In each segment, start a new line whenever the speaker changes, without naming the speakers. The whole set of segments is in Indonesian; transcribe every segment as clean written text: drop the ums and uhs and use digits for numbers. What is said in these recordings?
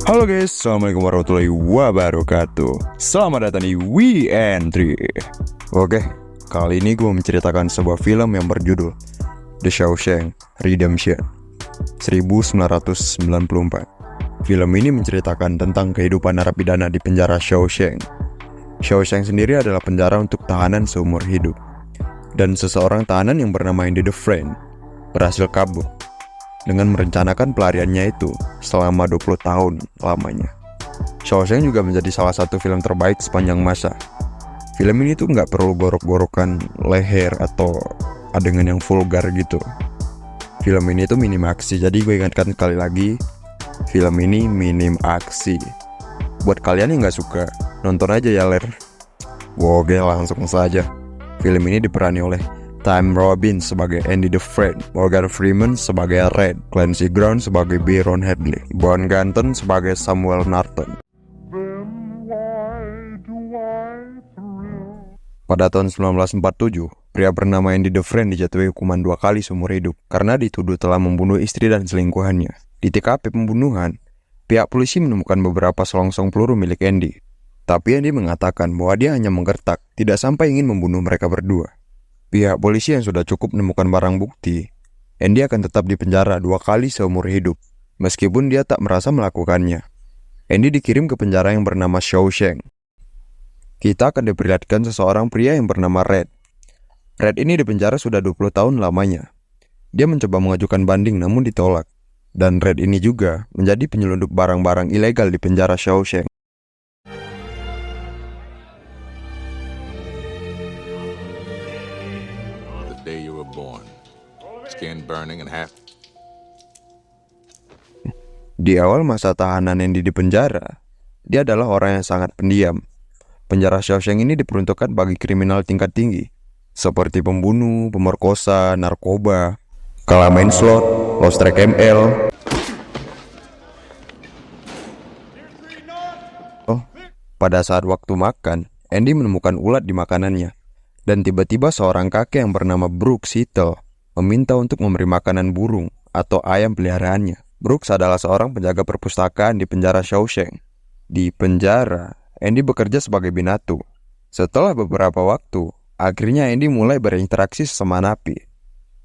Halo guys, assalamualaikum warahmatullahi wabarakatuh. Selamat datang di We Entry. Oke, kali ini gue menceritakan sebuah film yang berjudul The Shawshank Redemption 1994. Film ini menceritakan tentang kehidupan narapidana di penjara Shawshank. Shawshank sendiri adalah penjara untuk tahanan seumur hidup. Dan seseorang tahanan yang bernama Andy Dufresne berhasil kabur dengan merencanakan pelariannya itu selama 20 tahun lamanya. Shawshank juga menjadi salah satu film terbaik sepanjang masa. Film ini tuh nggak perlu gorok-gorokan leher atau adegan yang vulgar gitu. Film ini tuh minim aksi, jadi gue ingatkan sekali lagi, film ini minim aksi. Buat kalian yang nggak suka, nonton aja ya ler. Oke, langsung saja. Film ini diperani oleh Tim Robbins sebagai Andy Dufresne, Morgan Freeman sebagai Red, Clancy Brown sebagai Byron Hadley, Bon Ganton sebagai Samuel Norton. Pada tahun 1947, pria bernama Andy Dufresne dijatuhi hukuman 2 kali seumur hidup karena dituduh telah membunuh istri dan selingkuhannya. Di TKP pembunuhan, pihak polisi menemukan beberapa selongsong peluru milik Andy. Tapi Andy mengatakan bahwa dia hanya menggertak, tidak sampai ingin membunuh mereka berdua. Pihak polisi yang sudah cukup menemukan barang bukti, Andy akan tetap dipenjara 2 kali seumur hidup, meskipun dia tak merasa melakukannya. Andy dikirim ke penjara yang bernama Shawshank. Kita akan diperlihatkan seseorang pria yang bernama Red. Red ini dipenjara sudah 20 tahun lamanya. Dia mencoba mengajukan banding namun ditolak. Dan Red ini juga menjadi penyelundup barang-barang ilegal di penjara Shawshank.
Day you were born, skin burning and half.
Di awal masa tahanan Andy di penjara, dia adalah orang yang sangat pendiam. Penjara Shawshank ini diperuntukkan bagi kriminal tingkat tinggi, seperti pembunuh, pemerkosa, narkoba, kalah main slot, lost track ML. Pada saat waktu makan, Andy menemukan ulat di makanannya. Dan tiba-tiba seorang kakek yang bernama Brooks Hittel meminta untuk memberi makanan burung atau ayam peliharaannya. Brooks adalah seorang penjaga perpustakaan di penjara Shawshank. Di penjara, Andy bekerja sebagai binatu. Setelah beberapa waktu, akhirnya Andy mulai berinteraksi sesama napi.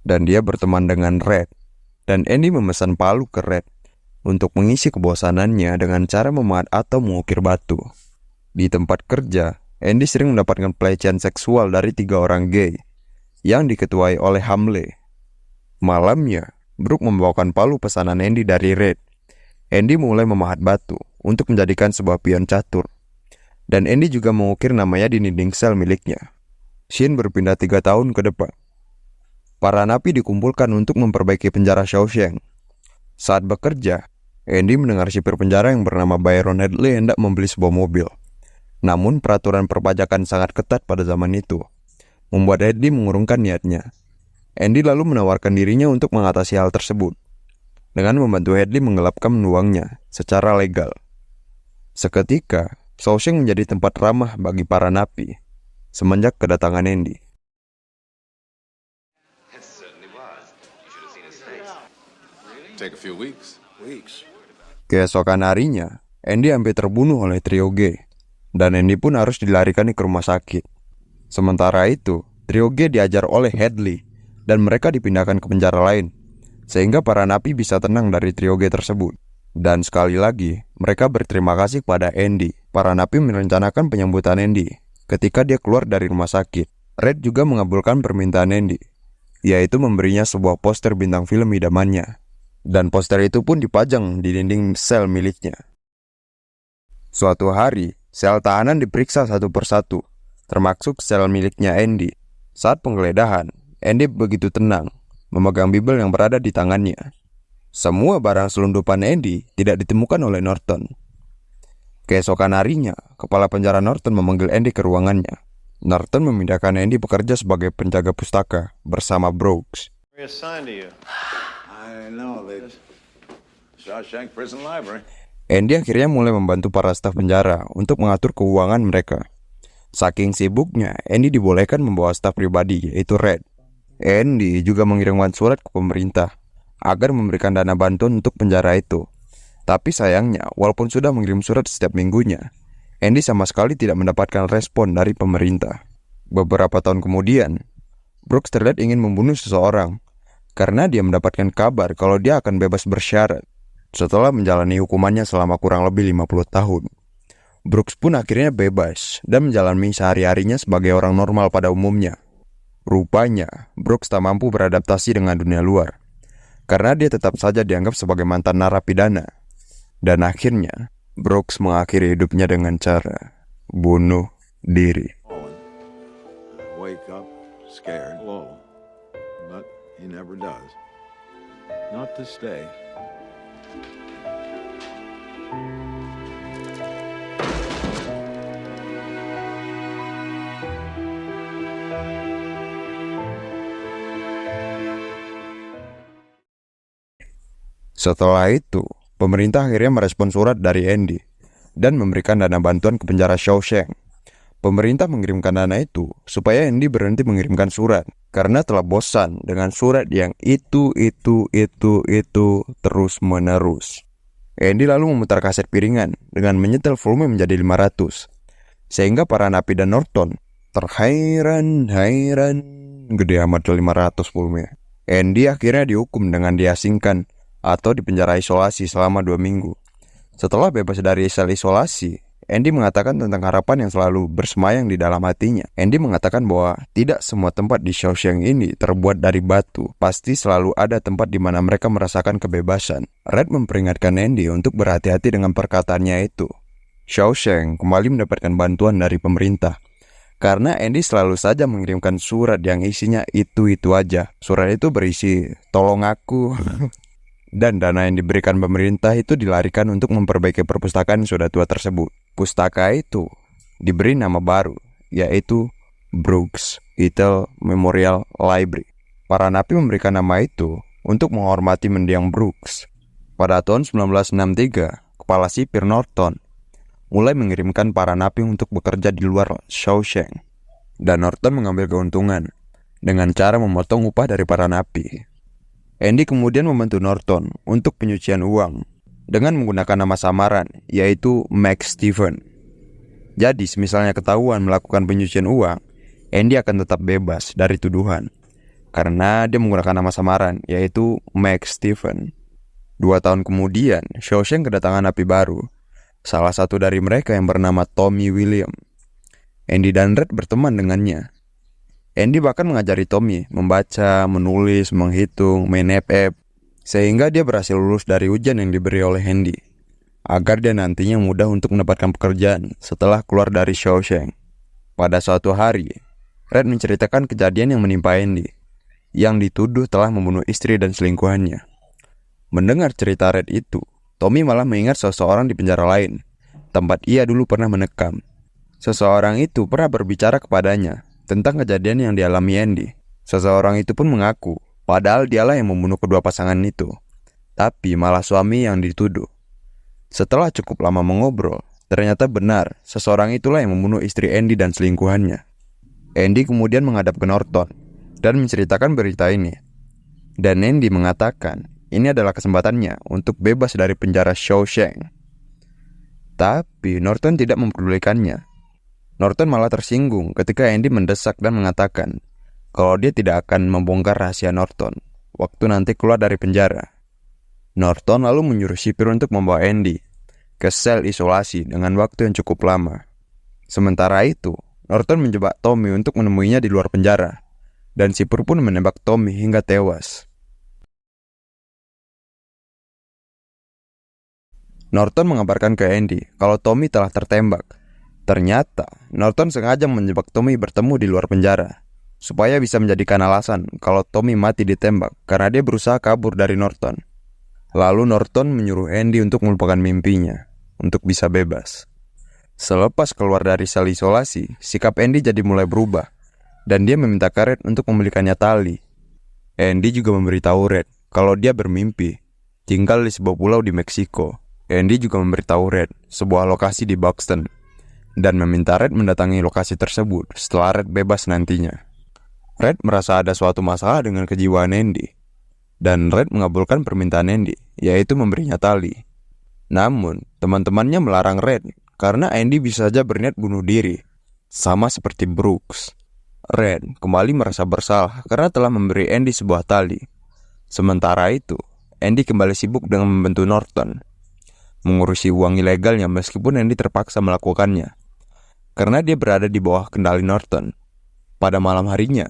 Dan dia berteman dengan Red. Dan Andy memesan palu ke Red untuk mengisi kebosanannya dengan cara memahat atau mengukir batu. Di tempat kerja, Andy sering mendapatkan pelecehan seksual dari 3 orang gay yang diketuai oleh Hamle. Malamnya, Brooke membawakan palu pesanan Andy dari Red. Andy mulai memahat batu untuk menjadikan sebuah pion catur. Dan Andy juga mengukir namanya di dinding sel miliknya. Scene berpindah 3 tahun ke depan. Para napi dikumpulkan untuk memperbaiki penjara Shawshank. Saat bekerja, Andy mendengar sipir penjara yang bernama Byron Hadley hendak membeli sebuah mobil. Namun peraturan perpajakan sangat ketat pada zaman itu, membuat Hadley mengurungkan niatnya. Andy lalu menawarkan dirinya untuk mengatasi hal tersebut, dengan membantu Hadley menggelapkan uangnya secara legal. Seketika, Shawshank menjadi tempat ramah bagi para napi, semenjak kedatangan Andy.
Take a few weeks.
Keesokan harinya, Andy hampir terbunuh oleh trio G. Dan Andy pun harus dilarikan ke rumah sakit. Sementara itu, trio G diajar oleh Hadley dan mereka dipindahkan ke penjara lain, sehingga para napi bisa tenang dari trio G tersebut. Dan sekali lagi, mereka berterima kasih kepada Andy. Para napi merencanakan penyambutan Andy ketika dia keluar dari rumah sakit. Red juga mengabulkan permintaan Andy, yaitu memberinya sebuah poster bintang film idamannya. Dan poster itu pun dipajang di dinding sel miliknya. Suatu hari, sel tahanan diperiksa satu persatu, termasuk sel miliknya Andy. Saat penggeledahan, Andy begitu tenang, memegang Bible yang berada di tangannya. Semua barang selundupan Andy tidak ditemukan oleh Norton. Keesokan harinya, kepala penjara Norton memanggil Andy ke ruangannya. Norton memindahkan Andy bekerja sebagai penjaga pustaka bersama Brooks.
Shawshank Prison Library.
Andy akhirnya mulai membantu para staf penjara untuk mengatur keuangan mereka. Saking sibuknya, Andy dibolehkan membawa staf pribadi, yaitu Red. Andy juga mengirimkan surat ke pemerintah agar memberikan dana bantuan untuk penjara itu. Tapi sayangnya, walaupun sudah mengirim surat setiap minggunya, Andy sama sekali tidak mendapatkan respon dari pemerintah. Beberapa tahun kemudian, Brooks terlihat ingin membunuh seseorang karena dia mendapatkan kabar kalau dia akan bebas bersyarat setelah menjalani hukumannya selama kurang lebih 50 tahun. Brooks pun akhirnya bebas dan menjalani sehari-harinya sebagai orang normal pada umumnya. Rupanya, Brooks tak mampu beradaptasi dengan dunia luar karena dia tetap saja dianggap sebagai mantan narapidana. Dan akhirnya, Brooks mengakhiri hidupnya dengan cara bunuh diri.
Wake up, scared, low, but he never does. Not to stay.
Setelah itu, pemerintah akhirnya merespon surat dari Andy dan memberikan dana bantuan ke penjara Shawshank. Pemerintah mengirimkan dana itu supaya Andy berhenti mengirimkan surat karena telah bosan dengan surat yang itu terus menerus. Andy lalu memutar kaset piringan dengan menyetel volume menjadi 500, sehingga para napi dan Norton terhairan gede amat 500 volume. Andy akhirnya dihukum dengan diasingkan atau dipenjara isolasi selama 2 minggu. Setelah bebas dari sel isolasi, Andy mengatakan tentang harapan yang selalu bersemayam di dalam hatinya. Andy mengatakan bahwa tidak semua tempat di Shawshank ini terbuat dari batu. Pasti selalu ada tempat di mana mereka merasakan kebebasan. Red memperingatkan Andy untuk berhati-hati dengan perkataannya itu. Shawshank kembali mendapatkan bantuan dari pemerintah karena Andy selalu saja mengirimkan surat yang isinya itu aja. Surat itu berisi, "Tolong aku." Dan dana yang diberikan pemerintah itu dilarikan untuk memperbaiki perpustakaan yang sudah tua tersebut. Pustaka itu diberi nama baru, yaitu Brooks Hill Memorial Library. Para napi memberikan nama itu untuk menghormati mendiang Brooks. Pada tahun 1963, kepala sipir Norton mulai mengirimkan para napi untuk bekerja di luar Shawshank. Dan Norton mengambil keuntungan dengan cara memotong upah dari para napi. Andy kemudian membantu Norton untuk penyucian uang dengan menggunakan nama samaran, yaitu Max Stephen. Jadi, misalnya ketahuan melakukan penyucian uang, Andy akan tetap bebas dari tuduhan karena dia menggunakan nama samaran, yaitu Max Stephen. 2 tahun kemudian, Shawshank kedatangan napi baru. Salah satu dari mereka yang bernama Tommy William. Andy dan Red berteman dengannya. Andy bahkan mengajari Tommy membaca, menulis, menghitung, main FF, sehingga dia berhasil lulus dari ujian yang diberi oleh Andy, agar dia nantinya mudah untuk mendapatkan pekerjaan setelah keluar dari Shawshank. Pada suatu hari, Red menceritakan kejadian yang menimpa Andy, yang dituduh telah membunuh istri dan selingkuhannya. Mendengar cerita Red itu, Tommy malah mengingat seseorang di penjara lain, tempat ia dulu pernah menekam. Seseorang itu pernah berbicara kepadanya tentang kejadian yang dialami Andy. Seseorang itu pun mengaku, padahal dialah yang membunuh kedua pasangan itu, tapi malah suami yang dituduh. Setelah cukup lama mengobrol, ternyata benar, seseorang itulah yang membunuh istri Andy dan selingkuhannya. Andy kemudian menghadap ke Norton dan menceritakan berita ini. Dan Andy mengatakan, ini adalah kesempatannya untuk bebas dari penjara Shawshank. Tapi Norton tidak mempedulikannya. Norton malah tersinggung ketika Andy mendesak dan mengatakan kalau dia tidak akan membongkar rahasia Norton waktu nanti keluar dari penjara. Norton lalu menyuruh sipir untuk membawa Andy ke sel isolasi dengan waktu yang cukup lama. Sementara itu, Norton menjebak Tommy untuk menemuinya di luar penjara, dan sipir pun menembak Tommy hingga tewas. Norton mengabarkan ke Andy kalau Tommy telah tertembak. Ternyata, Norton sengaja menjebak Tommy bertemu di luar penjara, supaya bisa menjadikan alasan kalau Tommy mati ditembak karena dia berusaha kabur dari Norton. Lalu Norton menyuruh Andy untuk melupakan mimpinya, untuk bisa bebas. Selepas keluar dari sel isolasi, sikap Andy jadi mulai berubah, dan dia meminta Red untuk membelikannya tali. Andy juga memberitahu Red kalau dia bermimpi tinggal di sebuah pulau di Meksiko. Andy juga memberitahu Red sebuah lokasi di Buxton, dan meminta Red mendatangi lokasi tersebut setelah Red bebas nantinya. Red merasa ada suatu masalah dengan kejiwaan Andy, dan Red mengabulkan permintaan Andy, yaitu memberinya tali. Namun, teman-temannya melarang Red karena Andy bisa saja berniat bunuh diri, sama seperti Brooks. Red kembali merasa bersalah karena telah memberi Andy sebuah tali. Sementara itu, Andy kembali sibuk dengan membantu Norton mengurusi uang ilegalnya meskipun Andy terpaksa melakukannya karena dia berada di bawah kendali Norton. Pada malam harinya,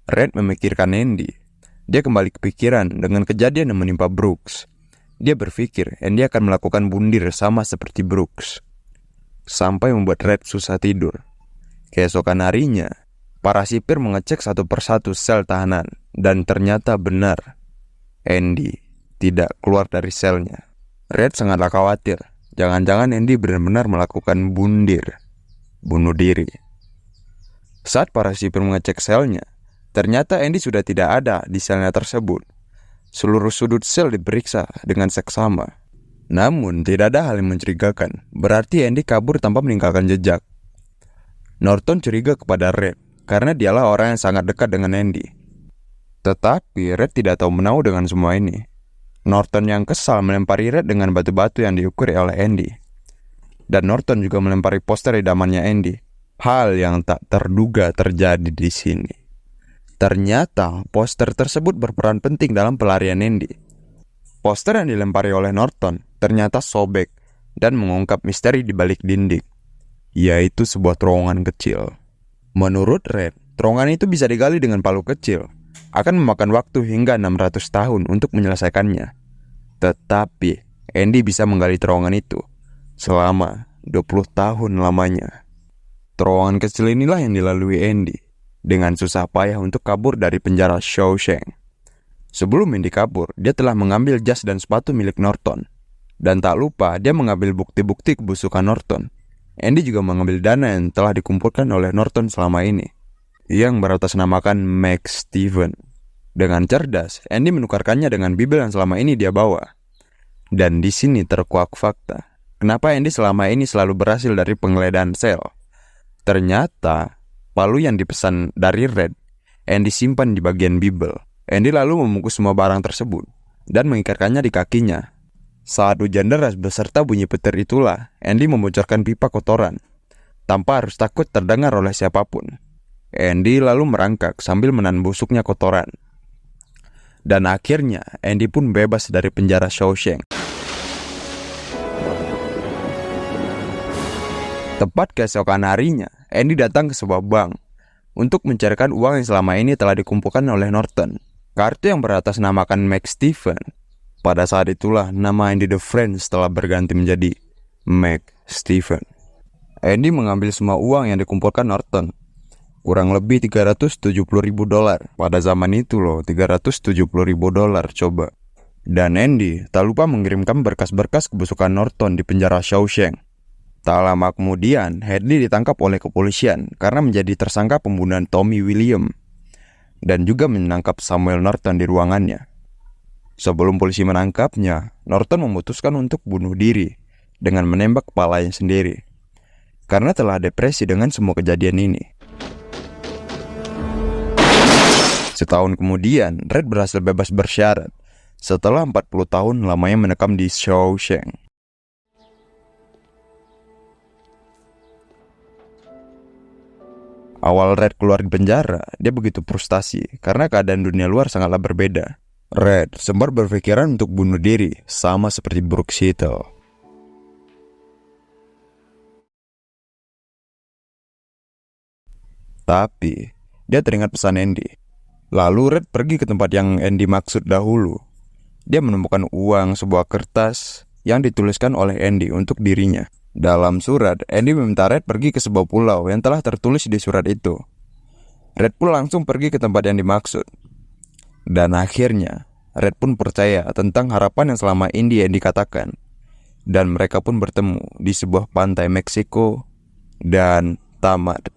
Red memikirkan Andy. Dia kembali kepikiran dengan kejadian yang menimpa Brooks. Dia berpikir Andy akan melakukan bundir sama seperti Brooks, sampai membuat Red susah tidur. Keesokan harinya, para sipir mengecek satu persatu sel tahanan, dan ternyata benar, Andy tidak keluar dari selnya. Red sangatlah khawatir, jangan-jangan Andy benar-benar melakukan bunuh diri. Saat para sipir mengecek selnya, ternyata Andy sudah tidak ada di selnya tersebut. Seluruh sudut sel diperiksa dengan seksama. Namun tidak ada hal yang mencurigakan. Berarti Andy kabur tanpa meninggalkan jejak. Norton curiga kepada Red karena dialah orang yang sangat dekat dengan Andy. Tetapi Red tidak tahu menahu dengan semua ini. Norton yang kesal melempari Red dengan batu-batu yang diukur oleh Andy. Dan Norton juga melempari poster idamannya Andy. Hal yang tak terduga terjadi di sini. Ternyata poster tersebut berperan penting dalam pelarian Andy. Poster yang dilempari oleh Norton ternyata sobek dan mengungkap misteri di balik dinding, yaitu sebuah terowongan kecil. Menurut Red, terowongan itu bisa digali dengan palu kecil. Akan memakan waktu hingga 600 tahun untuk menyelesaikannya. Tetapi Andy bisa menggali terowongan itu selama 20 tahun lamanya. Terowongan kecil inilah yang dilalui Andy dengan susah payah untuk kabur dari penjara Shawshank. Sebelum Andy kabur, dia telah mengambil jas dan sepatu milik Norton. Dan tak lupa, dia mengambil bukti-bukti kebusukan Norton. Andy juga mengambil dana yang telah dikumpulkan oleh Norton selama ini, yang beratasnamakan Max Stephen. Dengan cerdas, Andy menukarkannya dengan Bible yang selama ini dia bawa. Dan di sini terkuak fakta. Kenapa Andy selama ini selalu berhasil dari penggeledahan sel? Ternyata palu yang dipesan dari Red, Andy simpan di bagian Bible. Andy lalu membungkus semua barang tersebut dan mengikatkannya di kakinya. Saat hujan deras beserta bunyi petir itulah, Andy membocorkan pipa kotoran, tanpa harus takut terdengar oleh siapapun. Andy lalu merangkak sambil menahan busuknya kotoran. Dan akhirnya, Andy pun bebas dari penjara Shawshank. Tepat keesokan harinya, Andy datang ke sebuah bank untuk mencairkan uang yang selama ini telah dikumpulkan oleh Norton. Kartu yang beratasnamakan Max Stephen. Pada saat itulah nama Andy the Friends telah berganti menjadi Max Stephen. Andy mengambil semua uang yang dikumpulkan Norton. Kurang lebih $370.000 pada zaman itu loh, $370.000 coba. Dan Andy tak lupa mengirimkan berkas-berkas kebusukan Norton di penjara Shawshank. Tak lama kemudian, Hadley ditangkap oleh kepolisian karena menjadi tersangka pembunuhan Tommy William dan juga menangkap Samuel Norton di ruangannya. Sebelum polisi menangkapnya, Norton memutuskan untuk bunuh diri dengan menembak kepalanya sendiri karena telah depresi dengan semua kejadian ini. Setahun kemudian, Red berhasil bebas bersyarat setelah 40 tahun lamanya menekam di Shawshank. Awal Red keluar di penjara, dia begitu frustasi karena keadaan dunia luar sangatlah berbeda. Red sempat berpikiran untuk bunuh diri, sama seperti Brooks Hill. Tapi, dia teringat pesan Andy. Lalu Red pergi ke tempat yang Andy maksud dahulu. Dia menemukan uang sebuah kertas yang dituliskan oleh Andy untuk dirinya. Dalam surat, Andy meminta Red pergi ke sebuah pulau yang telah tertulis di surat itu. Red pun langsung pergi ke tempat yang dimaksud. Dan akhirnya, Red pun percaya tentang harapan yang selama ini Andy katakan. Dan mereka pun bertemu di sebuah pantai Meksiko dan tamat.